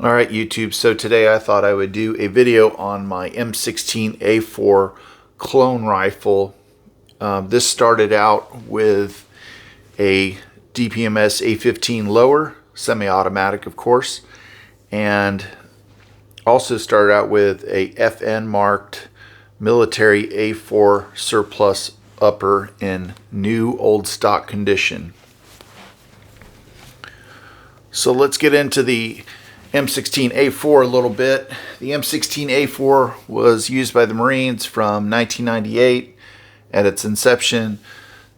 Alright YouTube, so today I thought I would do a video on my M16A4 clone rifle. This started out with a DPMS A15 lower, semi-automatic of course, and also started out with a FN marked military A4 surplus upper in new old stock condition. So let's get into the M16A4 a little bit. The M16A4 was used by the Marines from 1998 at its inception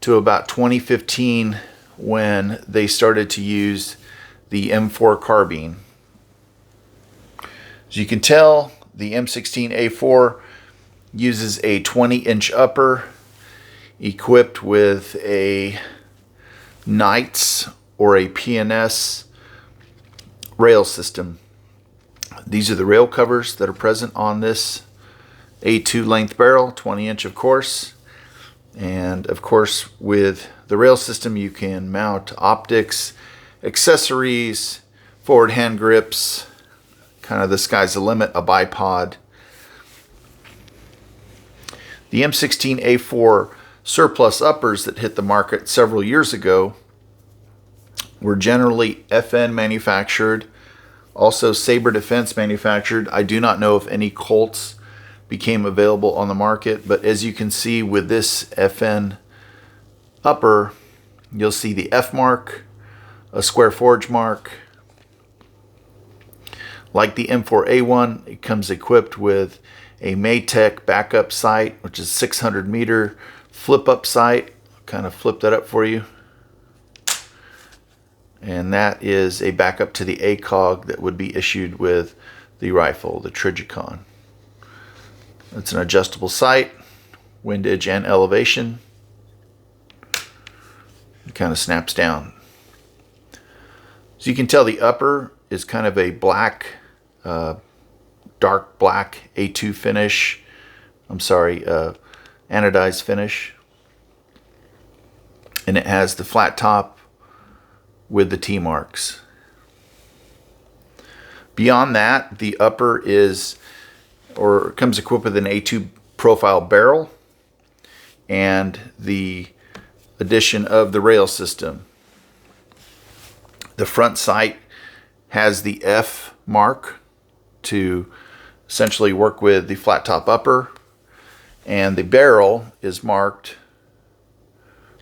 to about 2015 when they started to use the M4 carbine. As you can tell, the M16A4 uses a 20-inch upper equipped with a Knights or a PNS rail system. These are the rail covers that are present on this A2 length barrel, 20-inch of course. And of course with the rail system you can mount optics, accessories, forward hand grips, kind of the sky's the limit, a bipod. The M16A4 surplus uppers that hit the market several years ago were generally FN manufactured, also Sabre Defense manufactured. I do not know if any Colts became available on the market, but as you can see with this FN upper, you'll see the F mark, a square forge mark. Like the M4A1, it comes equipped with a Maytech backup sight, which is 600 meter flip up sight. I'll kind of flip that up for you. And that is a backup to the ACOG that would be issued with the rifle, the Trigicon. It's an adjustable sight, windage and elevation. It kind of snaps down. So you can tell the upper is kind of a black, dark black A2 finish. Anodized finish. And it has the flat top with the T marks. Beyond that, the upper comes equipped with an A2 profile barrel and the addition of the rail system. The front sight has the F mark to essentially work with the flat top upper, and the barrel is marked.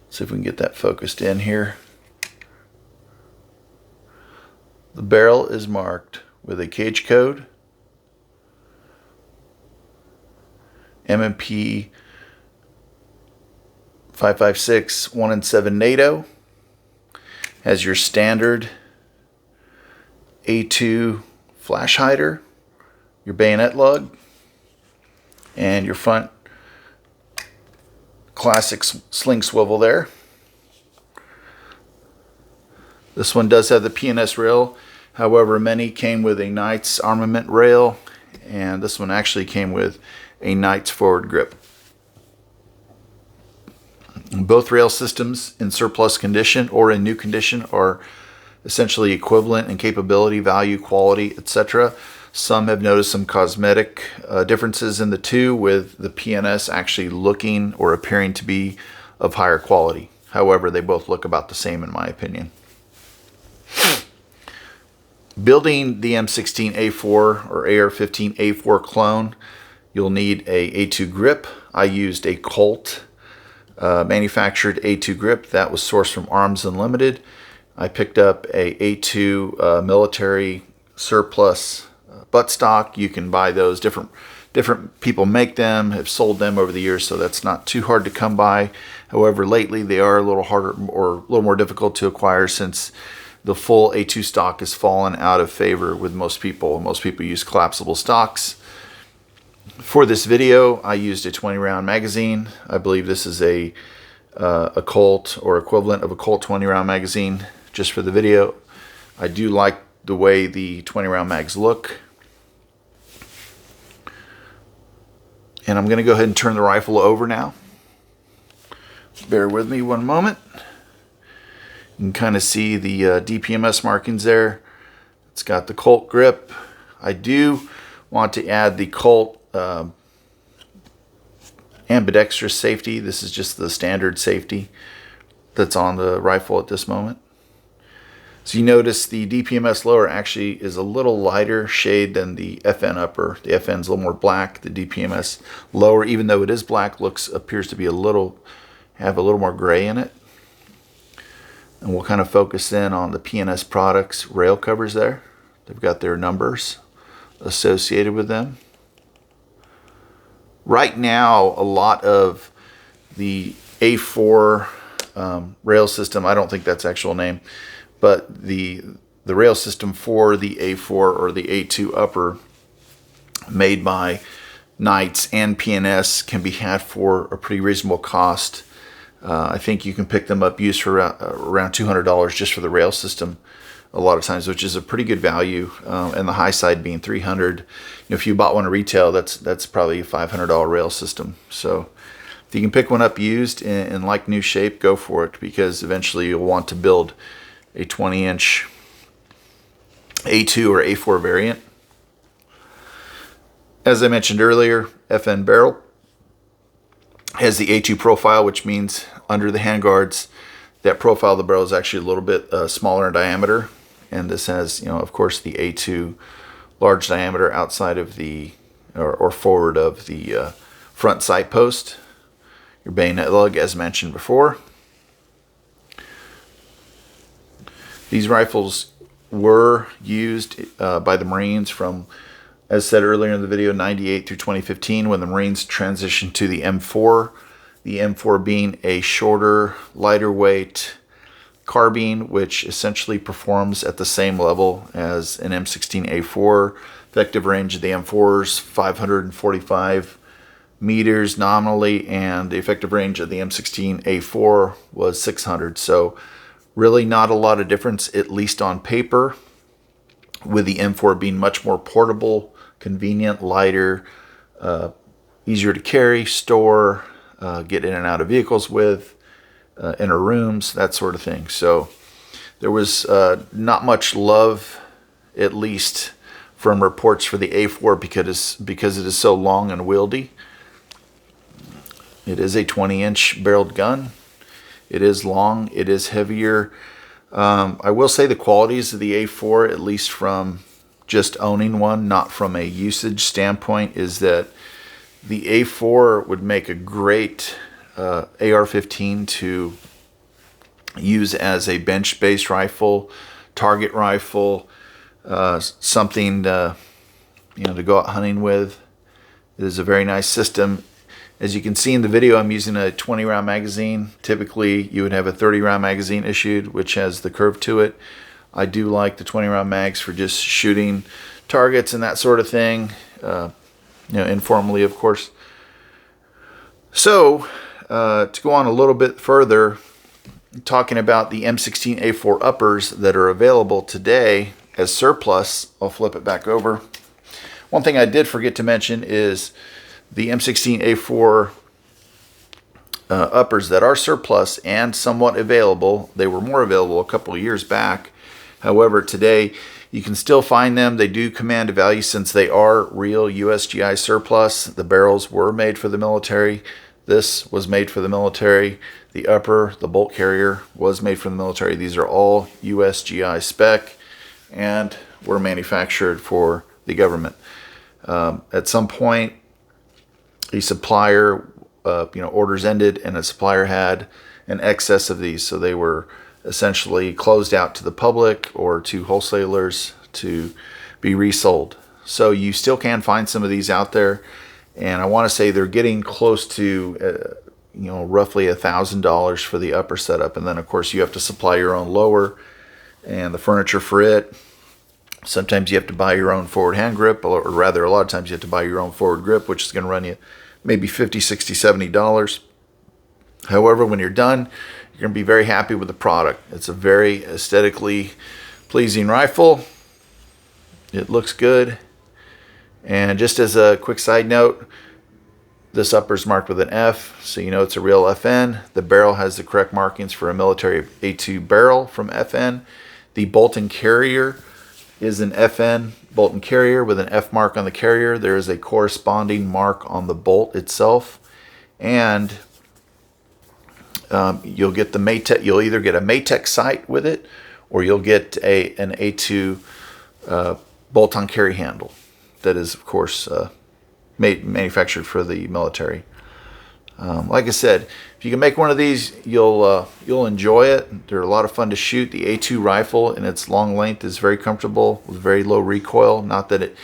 Let's see if we can get that focused in here. The barrel is marked with a cage code, M&P 556 1 and 7 NATO. Has your standard A2 flash hider, your bayonet lug, and your front classic sling swivel there. This one does have the PNS rail, however many came with a Knights Armament rail, and this one actually came with a Knights forward grip. Both rail systems in surplus condition or in new condition are essentially equivalent in capability, value, quality, etc. Some have noticed some cosmetic differences in the two, with the PNS actually looking or appearing to be of higher quality. However, they both look about the same in my opinion. Building the M16A4 or AR15A4 clone, you'll need a A2 grip. I used a Colt manufactured A2 grip that was sourced from Arms Unlimited. I picked up a A2 military surplus buttstock. You can buy those. Different people make them, have sold them over the years, so that's not too hard to come by. However, lately they are a little harder or a little more difficult to acquire since the full A2 stock has fallen out of favor with most people. Most people use collapsible stocks. For this video, I used a 20-round magazine. I believe this is a Colt or equivalent of a Colt 20-round magazine just for the video. I do like the way the 20-round mags look. And I'm going to go ahead and turn the rifle over now. Bear with me one moment. You can kind of see the DPMS markings there. It's got the Colt grip. I do want to add the Colt ambidextrous safety. This is just the standard safety that's on the rifle at this moment. So you notice the DPMS lower actually is a little lighter shade than the FN upper. The FN's a little more black. The DPMS lower, even though it is black, appears to be have a little more gray in it. And we'll kind of focus in on the PNS Products rail covers there. They've got their numbers associated with them. Right now, a lot of the A4 rail system, I don't think that's the actual name, but the rail system for the A4 or the A2 upper made by Knights and PNS can be had for a pretty reasonable cost. I think you can pick them up used for around $200 just for the rail system a lot of times, which is a pretty good value, and the high side being $300. If you bought one at retail, that's probably a $500 rail system. So if you can pick one up used in like new shape, go for it, because eventually you'll want to build a 20-inch A2 or A4 variant. As I mentioned earlier, FN barrel has the A2 profile, which means under the handguards, that profile of the barrel is actually a little bit smaller in diameter. And this has, of course, the A2 large diameter outside of the, or forward of the front sight post. Your bayonet lug, as mentioned before. These rifles were used by the Marines from, as said earlier in the video, 98 through 2015, when the Marines transitioned to the M4. The M4 being a shorter, lighter weight carbine, which essentially performs at the same level as an M16A4. Effective range of the M4 is 545 meters nominally, and the effective range of the M16A4 was 600. So really not a lot of difference, at least on paper, with the M4 being much more portable, convenient, lighter, easier to carry, store, get in and out of vehicles with, inner rooms, that sort of thing. So there was not much love, at least from reports, for the A4 because it is so long and wieldy. It is a 20-inch barreled gun. It is long. It is heavier. I will say the qualities of the A4, at least from just owning one, not from a usage standpoint, is that the A4 would make a great AR-15 to use as a bench-based rifle, target rifle, something to go out hunting with. It is a very nice system. As you can see in the video, I'm using a 20-round magazine. Typically, you would have a 30-round magazine issued, which has the curve to it. I do like the 20-round mags for just shooting targets and that sort of thing, informally, of course. So, to go on a little bit further, talking about the M16A4 uppers that are available today as surplus, I'll flip it back over. One thing I did forget to mention is the M16A4 uppers that are surplus and somewhat available. They were more available a couple of years back. However, today you can still find them. They do command a value since they are real USGI surplus. The barrels were made for the military. This was made for the military. The upper, the bolt carrier, was made for the military. These are all USGI spec and were manufactured for the government. At some point, a supplier, orders ended, and a supplier had an excess of these, so they were essentially closed out to the public or to wholesalers to be resold. So you still can find some of these out there, and I want to say they're getting close to roughly $1,000 for the upper setup, and then of course you have to supply your own lower and the furniture for it. Sometimes you have to buy your own forward hand grip, or rather a lot of times you have to buy your own forward grip, which is going to run you maybe $50, $60, $70. However, when you're done, you're going to be very happy with the product. It's a very aesthetically pleasing rifle. It looks good. And just as a quick side note, this upper is marked with an F, so you know it's a real FN. The barrel has the correct markings for a military A2 barrel from FN. The bolt and carrier is an FN bolt and carrier with an F mark on the carrier. There is a corresponding mark on the bolt itself, and you'll get the Maytech. You'll either get a Maytech sight with it, or you'll get an A2 bolt-on carry handle that is, of course, manufactured for the military. Like I said, if you can make one of these, you'll enjoy it. They're a lot of fun to shoot. The A2 rifle in its long length is very comfortable with very low recoil. Not that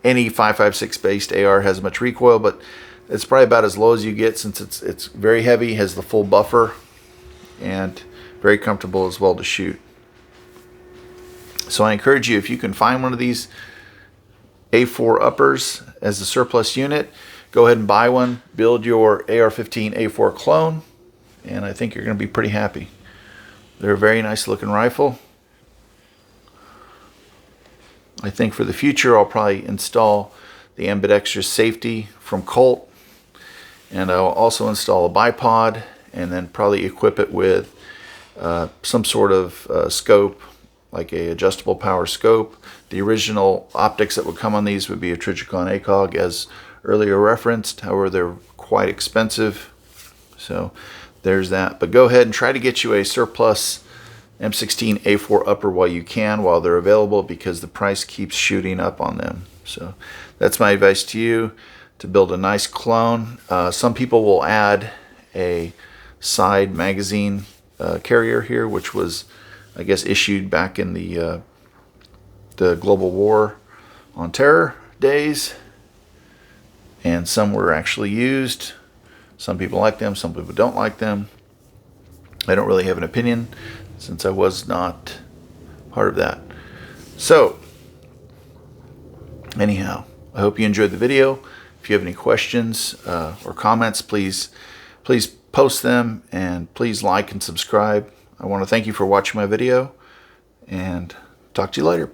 any 5.56 based AR has much recoil, but it's probably about as low as you get, since it's very heavy, has the full buffer, and very comfortable as well to shoot. So I encourage you, if you can find one of these A4 uppers as a surplus unit, go ahead and buy one, build your AR15A4 clone, and I think you're going to be pretty happy. They're a very nice looking rifle. I think for the future I'll probably install the ambidextrous safety from Colt, and I'll also install a bipod, and then probably equip it with some sort of scope, like a adjustable power scope. The original optics that would come on these would be a Trijicon ACOG, as earlier referenced. However, they're quite expensive, so there's that. But go ahead and try to get you a surplus M16A4 upper while you can, while they're available, because the price keeps shooting up on them. So that's my advice to you, to build a nice clone. Some people will add a side magazine carrier here, which was, I guess, issued back in the global war on terror days, and some were actually used. Some people like them, some people don't like them. I don't really have an opinion, since I was not part of that. So anyhow, I hope you enjoyed the video. If you have any questions or comments, please post them, and please like and subscribe. I want to thank you for watching my video, and talk to you later.